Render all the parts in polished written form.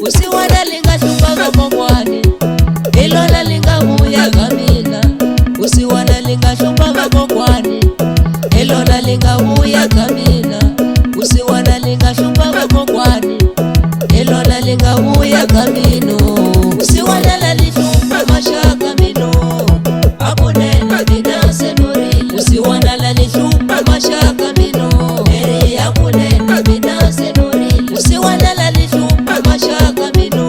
usiwana lingashupa vakokwani ilona lingavuya kamina usiwana lingashupa vakokwani ilona lingavuya kamina usiwana lingashupa vakokwani ilona lingavuya kamino usiwana lalishupa mashaka mino akunena binase nuri usiwana lalishupa mashaka mino eri akunena binase nuri usiwana lalishupa mashaka mino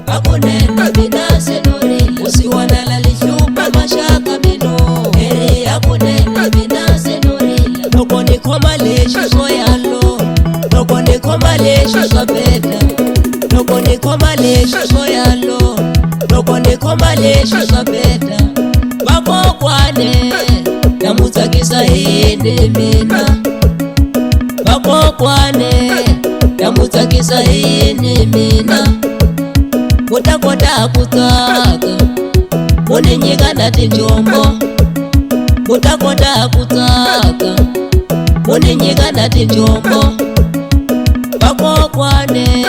akunena binase nuri usiwana lalishupa mashaka mino eri akunena binase nuri loko nikoma lesho soyalo loko nikoma lesho sobeta loko nikoma lesho soyalo loko nikoma lesho sobeta vakokwane namutsakisa yini mina vakokwane namutsakisa yini mina mutakota kutsaka muninyika na tinjombo mutakota kutsaka muninyika na tinjombo vakokwane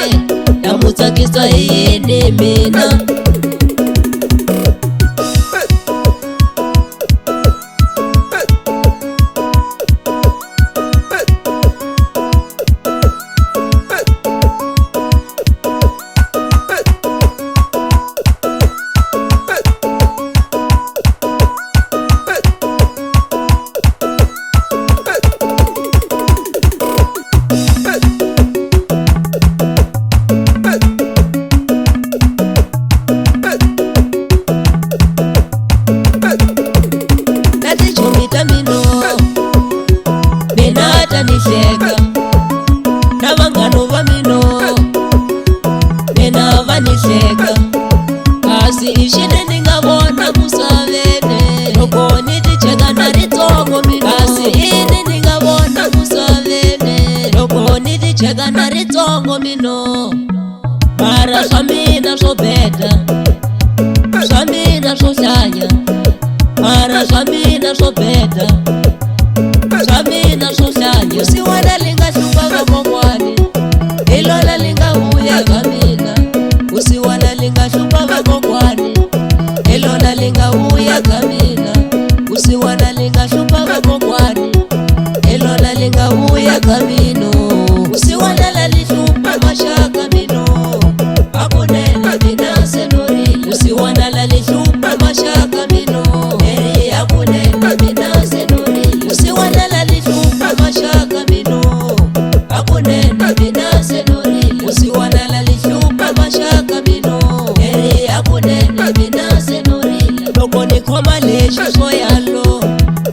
namutsakisa yini mina nisheka na vangano va mino mina vanisheka kasi ishine ningavona musavene loko niticheka na ritsongo mino kasi ini ningavona musavene loko niticheka na ritsongo mino mara swa mina swo beta swa mina swo hlanya mara swa mina swo beta swa mina swo hlanya usiwana lingashupa vakokwani ilona lingavuya kamina usiwana lingashupa vakokwani ilona lingavuya kamina usiwana lingashupa vakokwani ilona lingavuya kamino usiwana lalishupa mashaka mino akunena binase nuri usiwana lalishupa mashaka mino eri akunena binase nuri usiwana lalishupa mashaka mino akunena binase nuri usiwana lalishupa mashaka mino eri akunena binase nuri loko nikoma lesho soyalo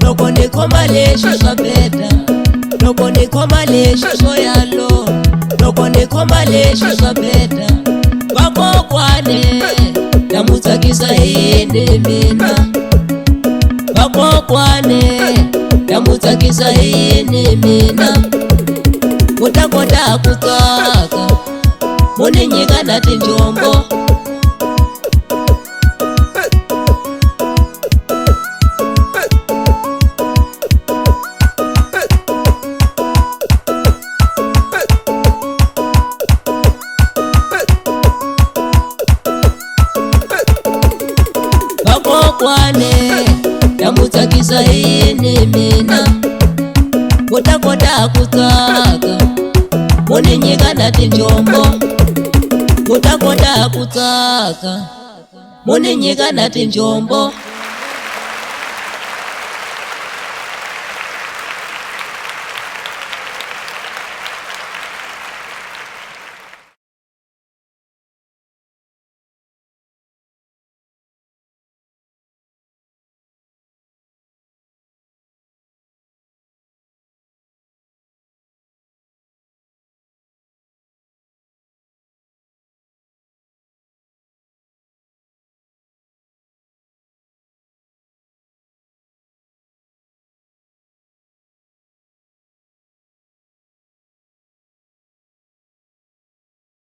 loko nikoma lesho sobeta loko nikoma lesho soyalo loko nikoma lesho sobeta vakokwane namutsakisa yini mina vakokwane namutsakisa yini mina mutakota kutsaka muninyika na tinjombo vakokwane namutsakisa yini mina mutakota kutsaka muninyika na tinjombo mutakota kutsaka muninyika na tinjombo